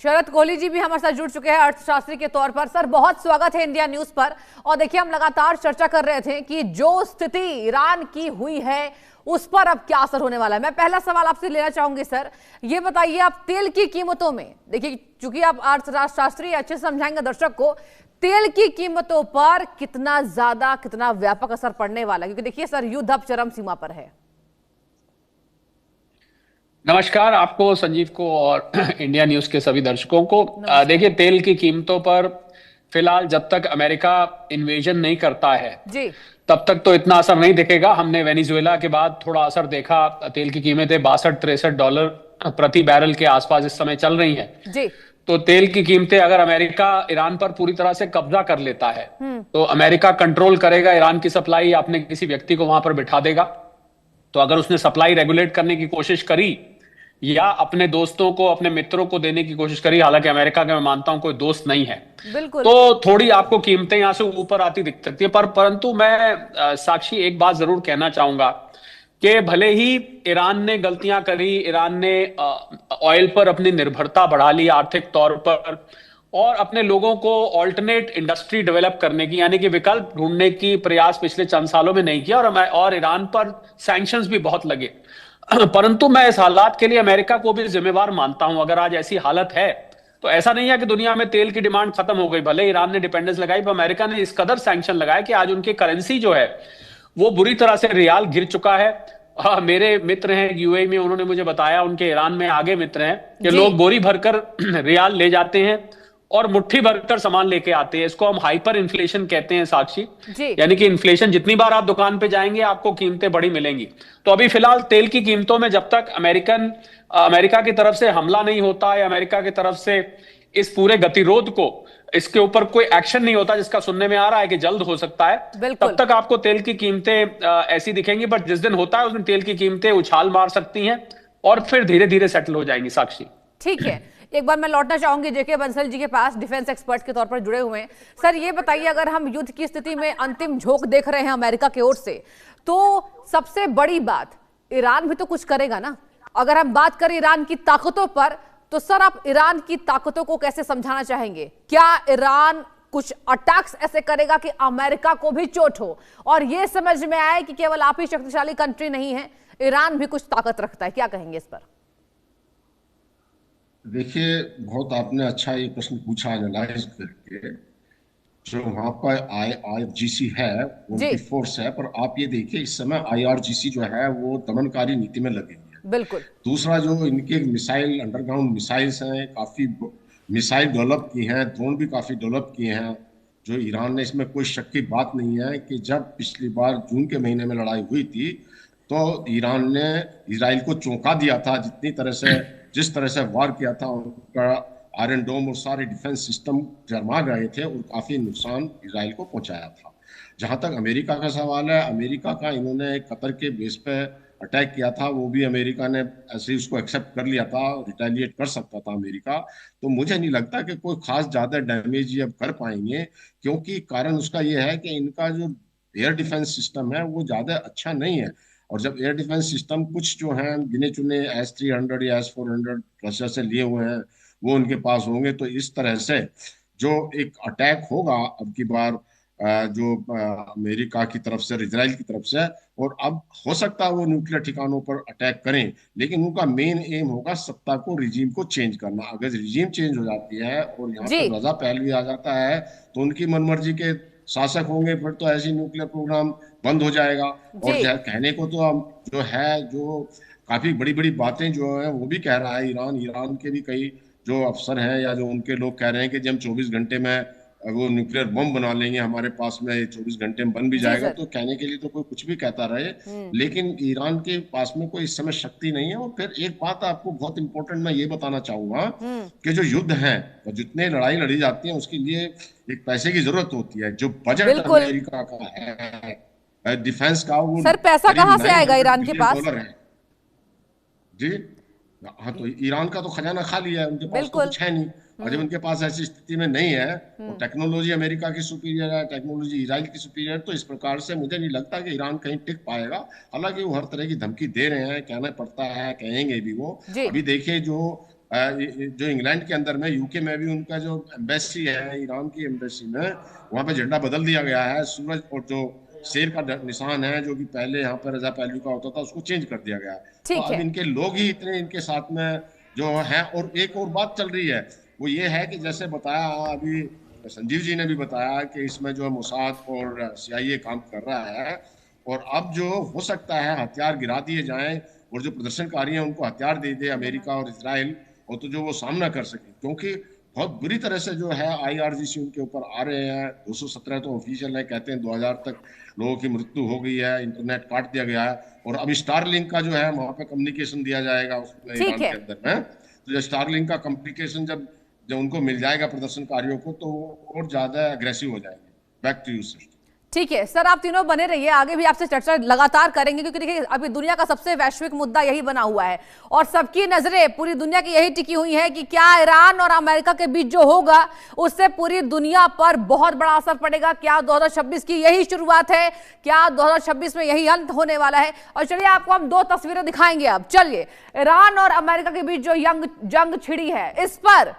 शरद कोहली जी भी हमारे साथ जुड़ चुके हैं अर्थशास्त्री के तौर पर। सर, बहुत स्वागत है इंडिया न्यूज पर। और देखिए, हम लगातार चर्चा कर रहे थे कि जो स्थिति ईरान की हुई है उस पर अब क्या असर होने वाला है। मैं पहला सवाल आपसे लेना चाहूंगी सर, ये बताइए आप तेल की कीमतों में, देखिए चूंकि आप अर्थशास्त्री अच्छे से समझाएंगे दर्शक को, तेल की कीमतों पर कितना ज्यादा कितना व्यापक असर पड़ने वाला है, क्योंकि देखिए सर, युद्ध अब चरम सीमा पर है। नमस्कार आपको, संजीव को और इंडिया न्यूज के सभी दर्शकों को। देखिए, तेल की कीमतों पर फिलहाल जब तक अमेरिका इन्वेजन नहीं करता है जी तब तक तो इतना असर नहीं दिखेगा। हमने वेनेजुएला के बाद थोड़ा असर देखा। तेल की कीमतें $62-63 प्रति बैरल के आसपास इस समय चल रही हैं। जी तो तेल की कीमतें, अगर अमेरिका ईरान पर पूरी तरह से कब्जा कर लेता है तो अमेरिका कंट्रोल करेगा ईरान की सप्लाई, अपने किसी व्यक्ति को वहां पर बिठा देगा। तो अगर उसने सप्लाई रेगुलेट करने की कोशिश करी या अपने दोस्तों को, अपने मित्रों को देने की कोशिश करी, हालांकि अमेरिका का मैं मानता हूं कोई दोस्त नहीं है, बिल्कुल। तो थोड़ी आपको कीमतें यहां से ऊपर आती दिख सकती है। परंतु मैं साक्षी एक बात जरूर कहना चाहूंगा कि भले ही ईरान ने गलतियां करी, ईरान ने ऑयल पर अपनी निर्भरता बढ़ा ली आर्थिक तौर पर, और अपने लोगों को ऑल्टरनेट इंडस्ट्री डेवलप करने की, यानी कि विकल्प ढूंढने की प्रयास पिछले चंद सालों में नहीं किया, और ईरान पर सैंक्शंस भी बहुत लगे। परंतु मैं इस हालात के लिए अमेरिका को भी जिम्मेवार मानता हूं। अगर आज ऐसी हालत है तो ऐसा नहीं है कि दुनिया में तेल की डिमांड खत्म हो गई। भले ईरान ने डिपेंडेंस लगाई, पर अमेरिका ने इस कदर सैंक्शन लगाया कि आज उनकी करेंसी जो है वो बुरी तरह से रियाल गिर चुका है। मेरे मित्र हैं यूएई में, उन्होंने मुझे बताया, उनके ईरान में आगे मित्र हैं, कि लोग बोरी भरकर रियाल ले जाते हैं और मुट्ठी भरकर सामान लेके आते हैं। इसको हम हाइपर इन्फ्लेशन कहते हैं साक्षी, यानी कि इन्फ्लेशन, जितनी बार आप दुकान पे जाएंगे आपको कीमतें बड़ी मिलेंगी। तो अभी फिलहाल तेल की कीमतों में जब तक अमेरिका की तरफ से हमला नहीं होता या अमेरिका की तरफ से इस पूरे गतिरोध को, इसके ऊपर कोई एक्शन नहीं होता, जिसका सुनने में आ रहा है कि जल्द हो सकता है, तब तक आपको तेल की कीमतें ऐसी दिखेंगी। बट जिस दिन होता है उस दिन तेल की कीमतें उछाल मार सकती हैं और फिर धीरे धीरे सेटल हो जाएंगी। साक्षी, ठीक है, एक बार मैं लौटना चाहूंगी जेके बंसल जी के पास, डिफेंस एक्सपर्ट के तौर पर जुड़े हुए हैं। सर, ये बताइए, अगर हम युद्ध की स्थिति में अंतिम झोंक देख रहे हैं अमेरिका की ओर से, तो सबसे बड़ी बात, ईरान भी तो कुछ करेगा ना। अगर हम बात करें ईरान की ताकतों पर, तो सर आप ईरान की ताकतों को कैसे समझाना चाहेंगे? क्या ईरान कुछ अटैक्स ऐसे करेगा कि अमेरिका को भी चोट हो और ये समझ में आए कि केवल आप ही शक्तिशाली कंट्री नहीं है, ईरान भी कुछ ताकत रखता है? क्या कहेंगे इस पर? देखिए, बहुत आपने अच्छा ये प्रश्न पूछा एनालाइज करके। जो वहाँ पर IRGC है, वो उनकी फोर्स है, पर आप ये देखिए इस समय IRGC जो है वो दमनकारी नीति में लगी हुई है। बिल्कुल। दूसरा, जो इनके मिसाइल, अंडरग्राउंड मिसाइल्स हैं, काफी मिसाइल डेवलप की हैं, ड्रोन भी काफी डेवलप किए हैं। जो ईरान ने, इसमें कोई शक की बात नहीं है कि जब पिछली बार जून के महीने में लड़ाई हुई थी तो ईरान ने इसराइल को चौंका दिया था। जिस तरह से वार किया था, उनका आयरन डोम और सारे डिफेंस सिस्टम गरमा गए थे और काफी नुकसान इसराइल को पहुंचाया था। जहां तक अमेरिका का सवाल है, अमेरिका का इन्होंने कतर के बेस पे अटैक किया था, वो भी अमेरिका ने ऐसे ही उसको एक्सेप्ट कर लिया था, रिटेलिएट कर सकता था अमेरिका। तो मुझे नहीं लगता कि कोई खास ज्यादा डैमेज ये अब कर पाएंगे, क्योंकि कारण उसका ये है कि इनका जो एयर डिफेंस सिस्टम है वो ज्यादा अच्छा नहीं है। और जब एयर डिफेंस सिस्टम कुछ जो हैं गिने चुने S-300 या S-400 रशिया से लिए हुए हैं वो उनके पास होंगे, तो इस तरह से जो एक अटैक होगा अब की बार, जो अमेरिका की तरफ से, इजराइल की तरफ से, और अब हो सकता है वो न्यूक्लियर ठिकानों पर अटैक करें, लेकिन उनका मेन एम होगा सत्ता को, रिजीम को चेंज करना। अगर रिजीम चेंज हो जाती है और यहाँ पर रजा पहलवी आ जाता है तो उनकी मनमर्जी के शासक होंगे, फिर तो ऐसी न्यूक्लियर प्रोग्राम बंद हो जाएगा। और कहने को तो हम जो है, जो काफी बड़ी बड़ी बातें जो है वो भी कह रहा है ईरान के भी कई जो अफसर हैं या जो उनके लोग कह रहे हैं कि जब हम 24 घंटे में वो न्यूक्लियर बम बना लेंगे, हमारे पास में 24 घंटे में बन भी जाएगा। तो कहने के लिए तो कोई कुछ भी कहता रहे, लेकिन ईरान के पास में कोई इस समय शक्ति नहीं है। और फिर एक बात आपको बहुत इंपॉर्टेंट मैं ये बताना चाहूंगा कि जो युद्ध है और जितने लड़ाई लड़ी जाती है उसके लिए एक पैसे की जरूरत होती है। जो बजट अमेरिका का है डिफेंस का, वो सर पैसा कहां से आएगा ईरान के पास? जी हाँ, तो ईरान का तो खजाना खाली है, उनके पास तो कुछ है नहीं। और जब उनके पास ऐसी स्थिति में नहीं है, और टेक्नोलॉजी अमेरिका की सुपीरियर है, टेक्नोलॉजी इजराइल की सुपीरियर, तो इस प्रकार से मुझे नहीं लगता कि ईरान कहीं टिक पाएगा। हालांकि वो हर तरह की धमकी दे रहे हैं, कहना पड़ता है, कहेंगे भी वो। अभी देखिए, जो जो इंग्लैंड के अंदर में, यूके में भी उनका जो एम्बेसी है, ईरान की एम्बेसी में, वहां पे झंडा बदल दिया गया है। सूरज और जो शेर का निशान है, जो कि पहले यहाँ पर रजा पहलवी का होता था, उसको चेंज कर दिया गया है। तो ठीक अब है। इनके लोग ही इतने इनके साथ में जो है। और एक और बात चल रही है, वो ये है कि जैसे बताया अभी संजीव जी ने भी बताया कि इसमें जो मोसाद और CIA काम कर रहा है, और अब जो हो सकता है हथियार गिरा दिए जाएं और जो प्रदर्शनकारी हैं उनको हथियार दे दे अमेरिका और इजराइल, और तो जो वो सामना कर सके, क्योंकि बहुत बुरी तरह से जो है IRGC उनके ऊपर आ रहे हैं। 217 तो ऑफिशियल है, कहते हैं 2000 तक लोगों की मृत्यु हो गई है, इंटरनेट काट दिया गया है। और अब स्टारलिंक का जो है वहां पे कम्युनिकेशन दिया जाएगा उसमें ठीक ईरान है। के अंदर में। तो जो स्टारलिंक का कम्युनिकेशन जब जब उनको मिल जाएगा प्रदर्शनकारियों को, तो वो और ज्यादा अग्रेसिव हो जाएंगे। Back to you sir. ठीक है सर, आप तीनों बने रहिए, आगे भी आपसे चर्चा लगातार करेंगे, क्योंकि देखिए अभी दुनिया का सबसे वैश्विक मुद्दा यही बना हुआ है और सबकी नजरें पूरी दुनिया की यही टिकी हुई है कि क्या ईरान और अमेरिका के बीच जो होगा उससे पूरी दुनिया पर बहुत बड़ा असर पड़ेगा। क्या 2026 की यही शुरुआत है? क्या 2026 में यही अंत होने वाला है? और चलिए आपको हम दो तस्वीरें दिखाएंगे। अब चलिए, ईरान और अमेरिका के बीच जो जंग छिड़ी है, इस पर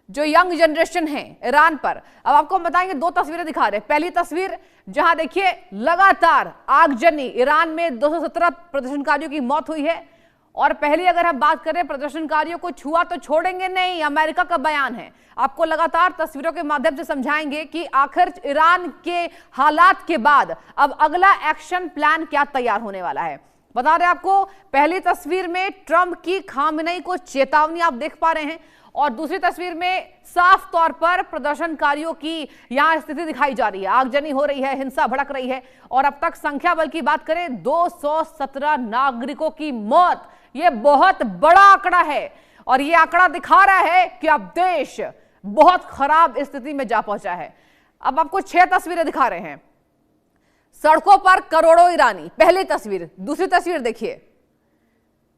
जो यंग जनरेशन है ईरान पर, अब आपको हम बताएंगे, दो तस्वीरें दिखा रहे हैं। पहली तस्वीर जहां देखिए लगातार आगजनी, ईरान में 217 प्रदर्शनकारियों की मौत हुई है। और पहली अगर हम बात करें, प्रदर्शनकारियों को छुआ तो छोड़ेंगे नहीं, अमेरिका का बयान है। आपको लगातार तस्वीरों के माध्यम से समझाएंगे कि आखिर ईरान के हालात के बाद अब अगला एक्शन प्लान क्या तैयार होने वाला है। बता रहे आपको, पहली तस्वीर में ट्रंप की खामेनेई को चेतावनी आप देख पा रहे हैं, और दूसरी तस्वीर में साफ तौर पर प्रदर्शनकारियों की यहां स्थिति दिखाई जा रही है। आगजनी हो रही है, हिंसा भड़क रही है, और अब तक संख्या बल की बात करें 217 नागरिकों की मौत। यह बहुत बड़ा आंकड़ा है, और यह आंकड़ा दिखा रहा है कि अब देश बहुत खराब स्थिति में जा पहुंचा है। अब आपको 6 तस्वीरें दिखा रहे हैं। सड़कों पर करोड़ों ईरानी, पहली तस्वीर। दूसरी तस्वीर देखिए,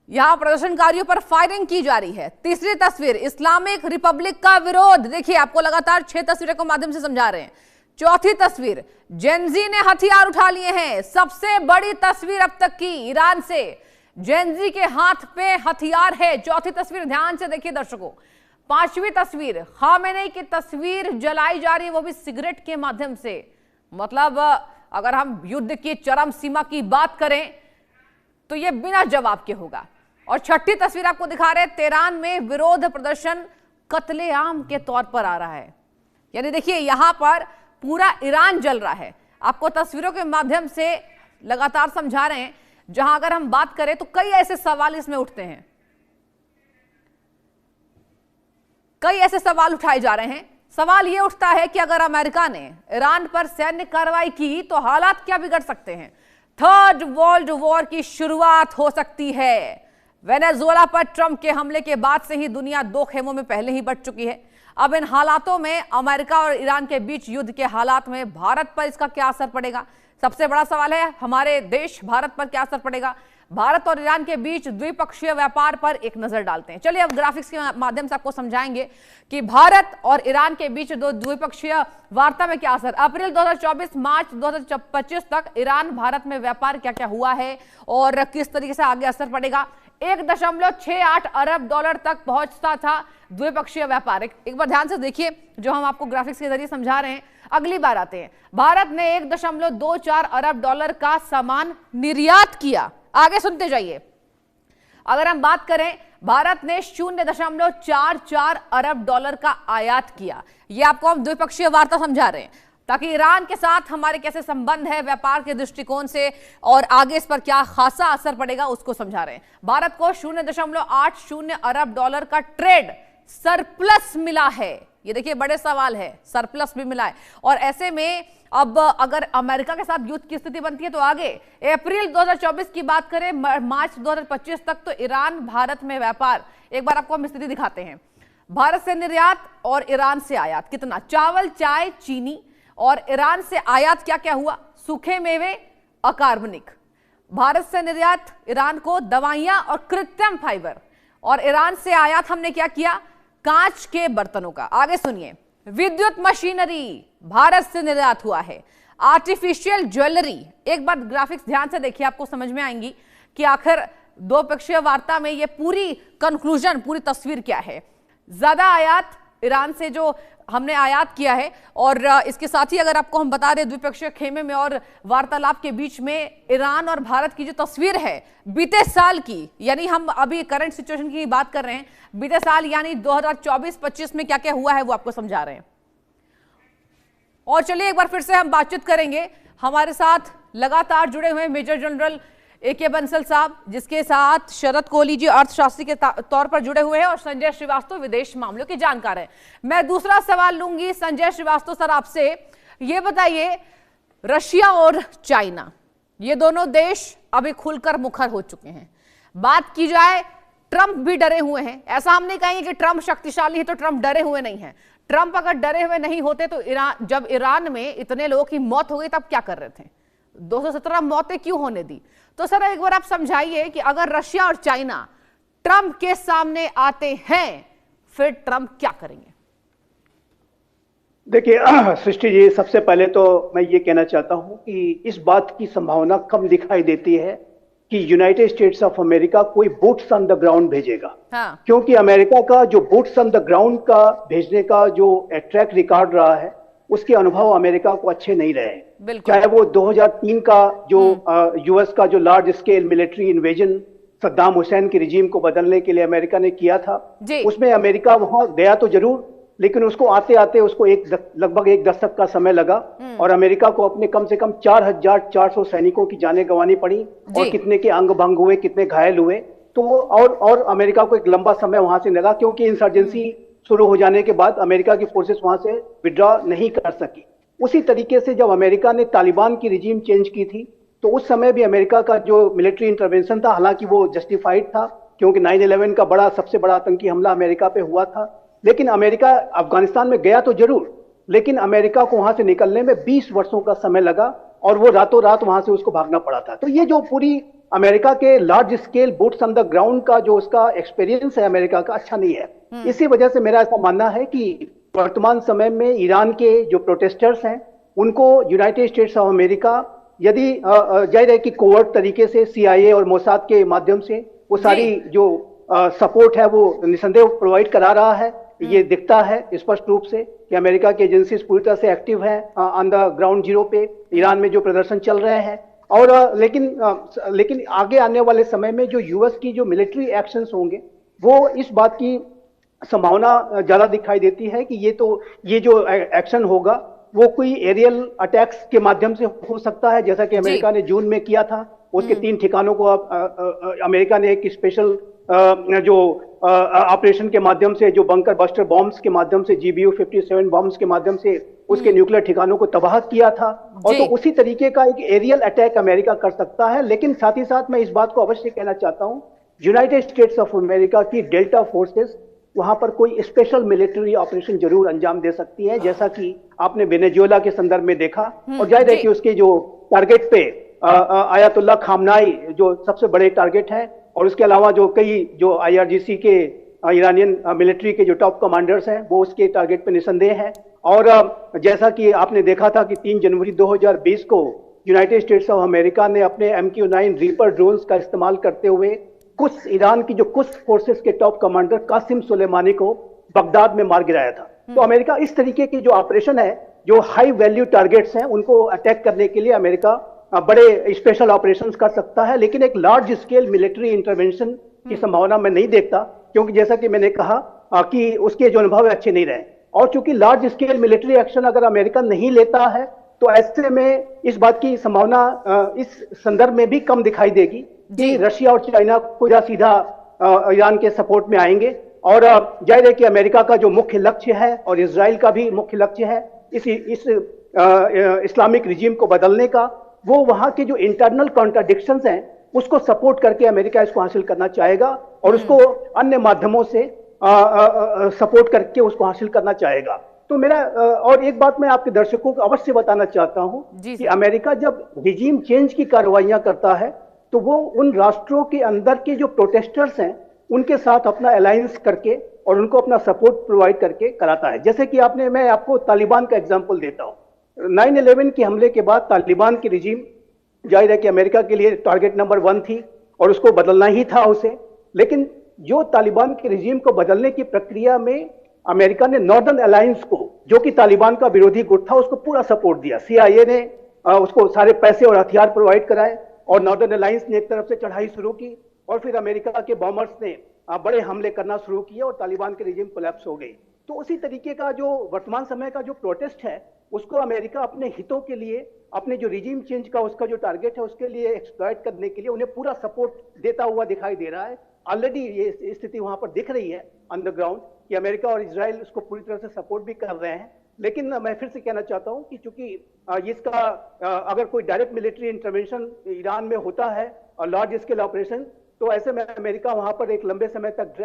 यहां प्रदर्शनकारियों पर फायरिंग की जा रही है। तीसरी तस्वीर, इस्लामिक रिपब्लिक का विरोध। देखिए, आपको लगातार 6 तस्वीरों के माध्यम से समझा रहे हैं। चौथी तस्वीर, जेनजी ने हथियार उठा लिए हैं। सबसे बड़ी तस्वीर अब तक की ईरान से, जेनजी के हाथ पे हथियार है। चौथी तस्वीर ध्यान से देखिए दर्शकों। पांचवी तस्वीर, खामेनेई की तस्वीर जलाई जा रही है, वो भी सिगरेट के माध्यम से। मतलब अगर हम युद्ध की चरम सीमा की बात करें तो यह बिना जवाब के होगा। और छठी तस्वीर आपको दिखा रहे हैं, तेहरान में विरोध प्रदर्शन कत्लेआम के तौर पर आ रहा है। यानी देखिए, यहां पर पूरा ईरान जल रहा है। आपको तस्वीरों के माध्यम से लगातार समझा रहे हैं, जहां अगर हम बात करें तो कई ऐसे सवाल इसमें उठते हैं, कई ऐसे सवाल उठाए जा रहे हैं। सवाल यह उठता है कि अगर अमेरिका ने ईरान पर सैन्य कार्रवाई की तो हालात क्या बिगड़ सकते हैं। थर्ड वर्ल्ड वॉर की शुरुआत हो सकती है। वेनेजुएला पर ट्रंप के हमले के बाद से ही दुनिया दो खेमों में पहले ही बट चुकी है। अब इन हालातों में अमेरिका और ईरान के बीच युद्ध के हालात में भारत पर इसका क्या असर पड़ेगा? सबसे बड़ा सवाल है, हमारे देश भारत पर क्या असर पड़ेगा? भारत और ईरान के बीच द्विपक्षीय व्यापार पर एक नजर डालते हैं। चलिए अब ग्राफिक्स के माध्यम से आपको समझाएंगे कि भारत और ईरान के बीच दो द्विपक्षीय वार्ता में क्या असर। अप्रैल 2024 मार्च 2025 तक ईरान भारत में व्यापार क्या क्या हुआ है और किस तरीके से आगे असर पड़ेगा। 1.68 अरब डॉलर तक पहुंचता था द्विपक्षीय व्यापार। एक बार ध्यान से देखिए जो हम आपको ग्राफिक्स के जरिए समझा रहे हैं। अगली बार आते हैं, भारत ने 1.24 अरब डॉलर का सामान निर्यात किया। आगे सुनते जाइए। अगर हम बात करें, भारत ने 0.44 अरब डॉलर का आयात किया। यह आपको हम द्विपक्षीय वार्ता समझा रहे हैं ताकि ईरान के साथ हमारे कैसे संबंध है व्यापार के दृष्टिकोण से और आगे इस पर क्या खासा असर पड़ेगा उसको समझा रहे हैं। भारत को 0.80 अरब डॉलर का ट्रेड सरप्लस मिला है। ये देखिए बड़े सवाल है, सरप्लस भी मिला है। और ऐसे में अब अगर अमेरिका के साथ युद्ध की स्थिति बनती है तो आगे अप्रैल 2024 की बात करें, मार्च 2025 तक तो ईरान भारत में व्यापार, एक बार आपको हम स्थिति दिखाते हैं। भारत से निर्यात और ईरान से आयात कितना, चावल, चाय, चीनी, और ईरान से आयात क्या क्या हुआ, सूखे मेवे, अकार्बनिक। भारत से निर्यात ईरान को दवाइयां और कृत्रिम फाइबर, और ईरान से आयात हमने क्या किया, कांच के बर्तनों का। आगे सुनिए, विद्युत मशीनरी भारत से निर्यात हुआ है, आर्टिफिशियल ज्वेलरी। एक बार ग्राफिक्स ध्यान से देखिए, आपको समझ में आएंगी कि आखिर दो पक्षीय वार्ता में ये पूरी कंक्लूजन, पूरी तस्वीर क्या है? ज्यादा आयात ईरान से जो हमने आयात किया है, और इसके साथ ही अगर आपको हम बता दें द्विपक्षीय खेमे में और वार्तालाप के बीच में ईरान और भारत की जो तस्वीर है बीते साल की, यानी हम अभी करंट सिचुएशन की बात कर रहे हैं, बीते साल यानी 2024-25 में क्या क्या हुआ है वो आपको समझा रहे हैं। और चलिए एक बार फिर से हम बातचीत करेंगे, हमारे साथ लगातार जुड़े हुए मेजर जनरल AK बंसल साहब, जिसके साथ शरद कोहली जी अर्थशास्त्री के तौर पर जुड़े हुए हैं, और संजय श्रीवास्तव विदेश मामलों के जानकार हैं। मैं दूसरा सवाल लूंगी संजय श्रीवास्तव सर आपसे, ये बताइए रशिया और चाइना ये दोनों देश अभी खुलकर मुखर हो चुके हैं। बात की जाए ट्रंप भी डरे हुए हैं, ऐसा हम नहीं कहेंगे कि ट्रंप शक्तिशाली है तो ट्रंप डरे हुए नहीं है। ट्रंप अगर डरे हुए नहीं होते तो जब ईरान में इतने लोगों की मौत हो गई तब क्या कर रहे थे? 217 मौतें क्यों होने दी? तो सर एक बार आप समझाइए कि अगर रशिया और चाइना ट्रंप के सामने आते हैं फिर ट्रंप क्या करेंगे? देखिए सृष्टि जी, सबसे पहले तो मैं ये कहना चाहता हूं कि इस बात की संभावना कम दिखाई देती है कि यूनाइटेड स्टेट्स ऑफ अमेरिका कोई बूट्स ऑन द ग्राउंड भेजेगा। हाँ। क्योंकि अमेरिका का जो बूट्स ऑन द ग्राउंड का भेजने का जो ट्रैक रिकॉर्ड रहा है उसके अनुभव अमेरिका को अच्छे नहीं रहे। चाहे वो 2003 का जो यूएस का जो large scale military invasion Saddam Hussain के रिजीम को बदलने के लिए अमेरिका ने किया था, उसमें अमेरिका वहां गया तो जरूर, लेकिन उसको आते आते उसको लगभग एक दशक का समय लगा, और अमेरिका को अपने कम से कम 4400 सैनिकों की जानें गंवानी पड़ी, और कितने के अंग भंग हुए, कितने घायल हुए। तो और अमेरिका को एक लंबा समय वहां से लगा, क्योंकि इंसर्जेंसी शुरू हो जाने के बाद अमेरिका की फोर्सेस वहां से विड्रॉ नहीं कर सकी। उसी तरीके से जब अमेरिका ने तालिबान की रिजीम चेंज की थी तो उस समय भी अमेरिका का जो मिलिट्री इंटरवेंशन था, हालांकि वो जस्टिफाइड था क्योंकि 9/11 का सबसे बड़ा आतंकी हमला अमेरिका पे हुआ था, लेकिन अमेरिका अफगानिस्तान में गया तो जरूर, लेकिन अमेरिका को वहां से निकलने में 20 वर्षों का समय लगा, और वो रातों रात वहां से उसको भागना पड़ा था। तो ये जो पूरी अमेरिका के large scale boots on the ground का जो उसका एक्सपीरियंस है अमेरिका का, अच्छा नहीं है। इसी वजह से मेरा ऐसा मानना है कि वर्तमान समय में ईरान के जो प्रोटेस्टर्स हैं उनको यूनाइटेड स्टेट्स ऑफ अमेरिका यदि जाहिर है कि कोवर्ट तरीके से CIA और मोसाद के माध्यम से वो सारी जो सपोर्ट है वो निसंदेह प्रोवाइड करा रहा है। ये दिखता है स्पष्ट रूप से कि अमेरिका की एजेंसीज पूरी तरह से एक्टिव है ऑन द ग्राउंड जीरो पे ईरान में जो प्रदर्शन चल रहे हैं। और लेकिन आगे आने वाले समय में जो यूएस की जो मिलिट्री एक्शंस होंगे वो इस बात की संभावना ज्यादा दिखाई देती है कि ये जो एक्शन होगा वो कोई एरियल अटैक्स के माध्यम से हो सकता है, जैसा कि अमेरिका ने जून में किया था। उसके 3 ठिकानों को अमेरिका ने एक स्पेशल जो ऑपरेशन के माध्यम से, जो बंकर बस्टर बॉम्ब्स के माध्यम से, GBU-57 बॉम्ब्स के माध्यम से उसके न्यूक्लियर ठिकानों को तबाह किया था, और तो उसी तरीके का एक एरियल अटैक अमेरिका कर सकता है। लेकिन साथ ही साथ मैं इस बात को अवश्य कहना चाहता हूं, यूनाइटेड स्टेट्स ऑफ अमेरिका की डेल्टा फोर्सेस वहां पर कोई स्पेशल मिलिट्री ऑपरेशन जरूर अंजाम दे सकती है, जैसा कि आपने वेनेजुएला के संदर्भ में देखा। और जाहिर है कि उसके जो टारगेट पे आयतुल्लाह खामनाई जो सबसे बड़े टारगेट है, और उसके अलावा जो कई जो IRGC के ईरानियन मिलिट्री के जो टॉप कमांडर्स हैं वो उसके टारगेट पे निसंदेह है। और जैसा कि आपने देखा था कि 3 जनवरी 2020 को यूनाइटेड स्टेट्स ऑफ अमेरिका ने अपने MQ-9 रीपर ड्रोन्स का इस्तेमाल करते हुए ईरान की जो कुछ फोर्सेस के टॉप कमांडर कासिम सुलेमानी को बगदाद में मार गिराया था। तो अमेरिका इस तरीके की जो ऑपरेशन है, जो हाई वैल्यू टारगेट्स हैं उनको अटैक करने के लिए अमेरिका बड़े स्पेशल ऑपरेशंस कर सकता है, लेकिन एक लार्ज स्केल मिलिट्री इंटरवेंशन की संभावना मैं नहीं देखता, क्योंकि जैसा कि मैंने कहा कि उसके जो अनुभव अच्छे नहीं रहे। और चूंकि लार्ज स्केल मिलिट्री एक्शन अगर अमेरिका नहीं लेता है तो ऐसे में इस बात की संभावना इस संदर्भ में भी कम दिखाई देगी कि रशिया और चाइना को सीधा ईरान के सपोर्ट में आएंगे। और जाहिर है कि अमेरिका का जो मुख्य लक्ष्य है और इजराइल का भी मुख्य लक्ष्य है इस इस्लामिक रिजीम को बदलने का, वो वहां के जो इंटरनल कॉन्ट्राडिक्शंस हैं उसको सपोर्ट करके अमेरिका इसको हासिल करना चाहेगा, और उसको अन्य माध्यमों से सपोर्ट करके उसको हासिल करना चाहेगा। तो मेरा और एक बात मैं आपके दर्शकों को अवश्य बताना चाहता हूं कि अमेरिका जब रिजीम चेंज की कार्रवाइयां करता है तो वो उन राष्ट्रों के अंदर के जो प्रोटेस्टर्स हैं उनके साथ अपना अलायंस करके और उनको अपना सपोर्ट प्रोवाइड करके कराता है। जैसे कि मैं आपको तालिबान का एग्जांपल देता हूं। 9/11 के हमले के बाद तालिबान की रिजीम जाहिर है कि अमेरिका के लिए टारगेट नंबर 1 थी, और उसको बदलना ही था उसे। लेकिन जो तालिबान के रिजीम को बदलने की प्रक्रिया में अमेरिका ने नॉर्दर्न अलायंस को, जो कि तालिबान का विरोधी गुट था, उसको पूरा सपोर्ट दिया। CIA ने उसको सारे पैसे और हथियार प्रोवाइड कराए और नॉर्दर्न अलायंस ने एक तरफ से चढ़ाई शुरू की और फिर अमेरिका के बॉम्बर्स ने बड़े हमले करना शुरू किए और तालिबान के रिजीम कोलैप्स हो गई। तो उसी तरीके का जो वर्तमान समय का जो प्रोटेस्ट है, उसको अमेरिका अपने हितों के लिए, अपने जो रिजीम चेंज का उसका जो टारगेट है उसके लिए एक्सप्लॉइट करने के लिए उन्हें पूरा सपोर्ट देता हुआ दिखाई दे रहा है। ऑलरेडी ये स्थिति वहां पर दिख रही है अंडरग्राउंड कि अमेरिका और इजराइल उसको पूरी तरह से सपोर्ट भी कर रहे हैं। लेकिन मैं फिर से कहना चाहता हूं कि चूंकि इसका अगर कोई डायरेक्ट मिलिट्री इंटरवेंशन ईरान में होता है और लार्ज स्केल ऑपरेशन, तो ऐसे में अमेरिका वहां पर एक लंबे समय तक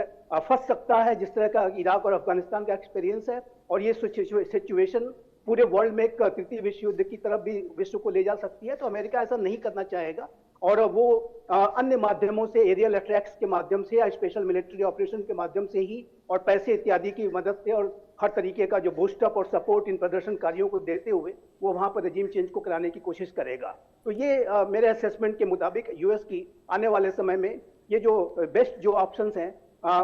फंस सकता है, जिस तरह का इराक और अफगानिस्तान का एक्सपीरियंस है। और ये सिचुएशन पूरे वर्ल्ड में एक तृतीय विश्व युद्ध की तरफ भी विश्व को ले जा सकती है। तो अमेरिका ऐसा नहीं करना चाहेगा और वो अन्य माध्यमों से, एरियल अटैक्स के माध्यम से या स्पेशल मिलिट्री ऑपरेशन के माध्यम से ही और पैसे इत्यादि की मदद से और हर तरीके का जो बूस्टअप और सपोर्ट इन प्रदर्शनकारियों को देते हुए वो वहां पर रजीम चेंज को कराने की कोशिश करेगा। तो ये मेरे असेसमेंट के मुताबिक यूएस की आने वाले समय में ये जो बेस्ट जो ऑप्शंस हैं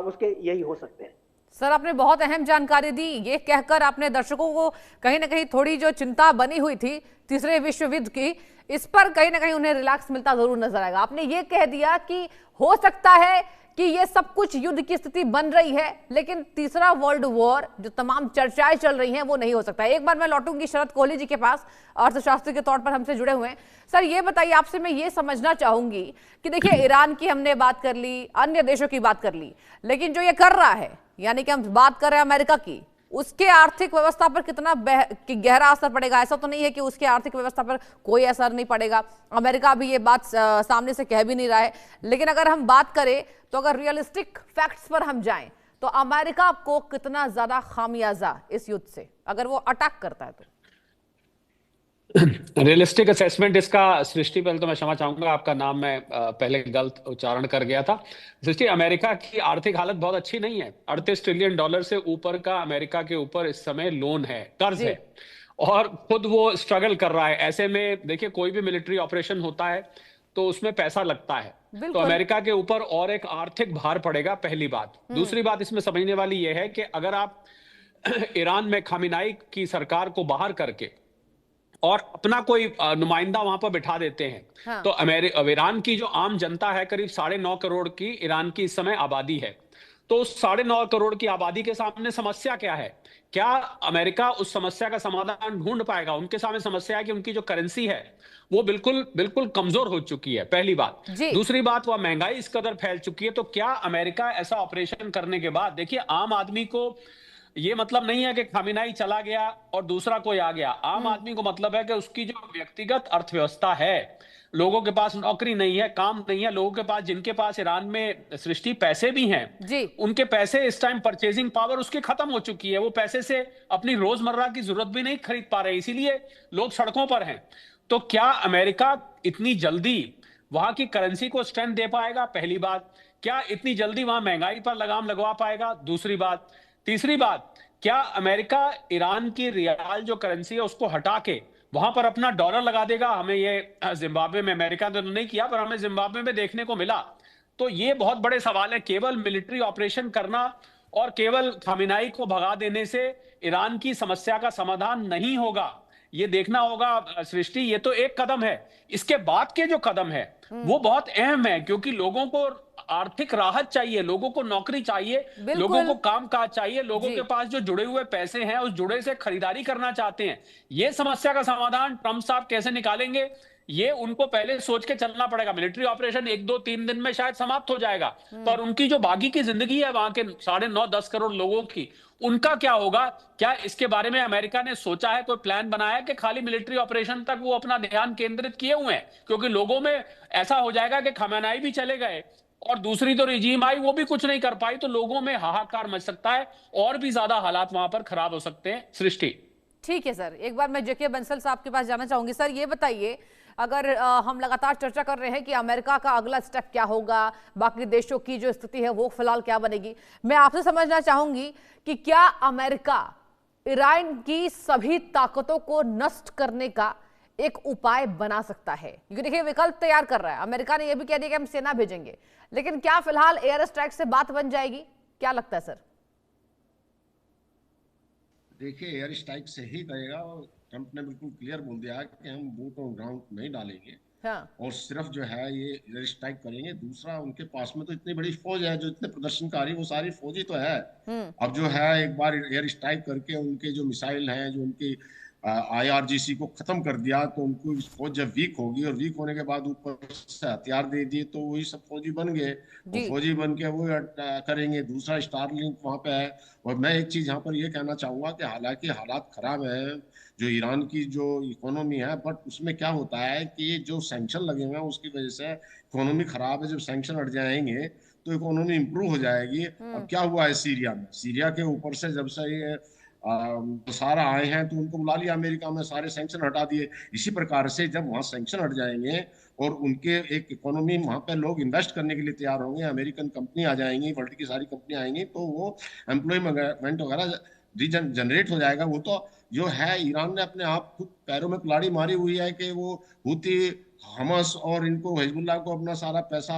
उसके यही हो सकते हैं। सर, आपने बहुत अहम जानकारी दी। ये कहकर आपने दर्शकों को कहीं ना कहीं थोड़ी जो चिंता बनी हुई थी तीसरे विश्व युद्ध की, इस पर कहीं ना कहीं उन्हें रिलैक्स मिलता जरूर नजर आएगा। आपने ये कह दिया कि हो सकता है कि ये सब कुछ युद्ध की स्थिति बन रही है, लेकिन तीसरा वर्ल्ड वॉर जो तमाम चर्चाएं चल रही हैं वो नहीं हो सकता। एक बार मैं लौटूंगी शरद कोहली जी के पास, अर्थशास्त्री के तौर पर हमसे जुड़े हुए हैं। सर, ये बताइए, आपसे मैं ये समझना चाहूंगी कि देखिए, ईरान की हमने बात कर ली, अन्य देशों की बात कर ली, लेकिन जो ये कर रहा है, यानी कि हम बात कर रहे हैं अमेरिका की, उसके आर्थिक व्यवस्था पर कितना गहरा असर पड़ेगा? ऐसा तो नहीं है कि उसके आर्थिक व्यवस्था पर कोई असर नहीं पड़ेगा। अमेरिका भी ये बात सामने से कह भी नहीं रहा है। लेकिन अगर हम बात करें तो अगर रियलिस्टिक फैक्ट्स पर हम जाएं तो अमेरिका को कितना ज्यादा खामियाजा इस युद्ध से, अगर वो अटैक करता है तो? रियलिस्टिक असेसमेंट इसका, सृष्टि, पहले तो मैं क्षमा चाहूंगा, आपका नाम मैं पहले गलत उच्चारण कर गया था। सृष्टि, अमेरिका की आर्थिक हालत बहुत अच्छी नहीं है। $38 ट्रिलियन से ऊपर का अमेरिका के ऊपर इस समय लोन है, कर्ज है, और खुद वो स्ट्रगल कर रहा है। ऐसे में देखिए, कोई भी मिलिट्री ऑपरेशन होता है तो उसमें पैसा लगता है, तो अमेरिका के ऊपर और एक आर्थिक भार पड़ेगा, पहली बात। दूसरी बात इसमें समझने वाली यह है कि अगर आप ईरान में खामिनाई की सरकार को बाहर करके और अपना कोई नुमाइंदा वहां पर बिठा देते हैं, हाँ, तो ईरान की जो आम जनता है, करीब 9.5 करोड़ की ईरान की इस समय आबादी है। तो उस 9.5 करोड़ की आबादी के सामने समस्या क्या है? क्या अमेरिका उस समस्या का समाधान ढूंढ पाएगा? उनके सामने समस्या है कि उनकी जो करेंसी है वो बिल्कुल कमजोर हो चुकी है, पहली बात। दूसरी बात, वह महंगाई इस कदर फैल चुकी है। तो क्या अमेरिका ऐसा ऑपरेशन करने के बाद, देखिए, आम आदमी को ये मतलब नहीं है कि खामिनाई चला गया और दूसरा कोई आ गया। आम आदमी को मतलब है कि उसकी जो व्यक्तिगत अर्थव्यवस्था है, लोगों के पास नौकरी नहीं है, काम नहीं है, लोगों के पास, जिनके पास ईरान में सृष्टि पैसे भी हैं जी, उनके पैसे इस टाइम परचेजिंग पावर उसकी खत्म हो चुकी है। वो पैसे से अपनी रोजमर्रा की जरूरत भी नहीं खरीद पा रहे, इसीलिए लोग सड़कों पर हैं। तो क्या अमेरिका इतनी जल्दी वहां की करेंसी को स्ट्रेंथ दे पाएगा? पहली बात। क्या इतनी जल्दी वहां महंगाई पर लगाम लगवा पाएगा? दूसरी बात। तीसरी बात, क्या अमेरिका ईरान की रियाल जो करेंसी है उसको हटा के वहां पर अपना डॉलर लगा देगा? हमें ये जिम्बाब्वे में, अमेरिका ने नहीं किया, पर हमें जिम्बाब्वे में देखने को मिला। तो ये बहुत बड़े सवाल है। केवल मिलिट्री ऑपरेशन करना और केवल खामिनाई को भगा देने से ईरान की समस्या का समाधान नहीं होगा। ये देखना होगा सृष्टि, ये तो एक कदम है। इसके बाद के जो कदम है वो बहुत अहम है, क्योंकि लोगों को आर्थिक राहत चाहिए, लोगों को नौकरी चाहिए, लोगों को काम काज चाहिए, लोगों के पास जो जुड़े हुए पैसे हैं उस जुड़े से खरीदारी करना चाहते हैं। ये समस्या का समाधान ट्रंप साहब कैसे निकालेंगे, ये उनको पहले सोच के चलना पड़ेगा। मिलिट्री ऑपरेशन 1, 2, 3 दिन में शायद समाप्त हो जाएगा, पर उनकी जो बाकी की जिंदगी है वहां के 9.5-10 करोड़ लोगों की, उनका क्या होगा? क्या इसके बारे में अमेरिका ने सोचा है, कोई प्लान बनाया है कि खाली मिलिट्री ऑपरेशन तक वो अपना ध्यान केंद्रित किए हुए हैं? क्योंकि लोगों में ऐसा हो जाएगा कि खामेनेई भी चले गए और दूसरी तो रिजीम आई, वो भी कुछ नहीं कर पाई, तो लोगों में हाहाकार मच सकता है और भी ज्यादा हालात वहां पर खराब हो सकते हैं। सृष्टि, ठीक है सर, एक बार मैं जेके बंसल साहब के पास जाना चाहूंगी। सर, ये बताइए, अगर हम लगातार चर्चा कर रहे हैं कि अमेरिका का अगला स्टेप क्या होगा, बाकी देशों की जो स्थिति है वो फिलहाल क्या बनेगी, मैं आपसे समझना चाहूंगी कि क्या अमेरिका ईरान की सभी ताकतों को नष्ट करने का एक उपाय बना सकता है? क्योंकि देखिए विकल्प तैयार कर रहा है अमेरिका ने, यह भी कह दिया कि हम सेना भेजेंगे, लेकिन क्या फिलहाल एयर स्ट्राइक से बात बन जाएगी? क्या लगता है सर? देखिए, एयर स्ट्राइक से ही करेगा, और ट्रंप ने बिल्कुल क्लियर बोल दिया कि हम बूट ऑन ग्राउंड नहीं डालेंगे। हाँ। और सिर्फ जो है ये एयर स्ट्राइक करेंगे। दूसरा, उनके पास में तो इतनी बड़ी फौज है, जो इतने प्रदर्शनकारी वो सारी फौज ही तो है। अब जो है एक बार एयर स्ट्राइक करके उनके जो मिसाइल हैं, जो उनकी IRGC को खत्म कर दिया, तो उनको फौज जब वीक होगी, और वीक होने के बाद ऊपर से हथियार दे दिए, तो वही सब फौजी बन गए। वो फौजी बन के वो करेंगे। दूसरा, स्टारलिंक वहां पे है। और मैं एक चीज यहाँ पर ये कहना चाहूंगा कि हालांकि हालात खराब है जो ईरान की जो इकोनॉमी है, बट उसमें क्या होता है कि जो सैंक्शन लगे हुए हैं उसकी वजह से इकोनॉमी खराब है। जब सैंक्शन हट जाएंगे तो इकोनॉमी इंप्रूव हो जाएगी। अब क्या हुआ है सीरिया में? सीरिया के ऊपर से जब से ये सारा आए हैं, तो उनको बुला लिया अमेरिका में, सारे सैंक्शन हटा दिए। इसी प्रकार से जब वहां सैंक्शन हट जाएंगे और उनके एक इकोनॉमी, वहां पर लोग इन्वेस्ट करने के लिए तैयार होंगे, अमेरिकन कंपनी आ जाएंगी, वर्ल्ड की सारी कंपनी आएंगी, तो वो एम्प्लॉयमेंट वगैरह जनरेट हो जाएगा। वो तो जो है, ईरान ने अपने आप खुद पैरों में कुल्हाड़ी मारी हुई है कि वो हुती, हमास और इनको हिजबुल्लाह को अपना सारा पैसा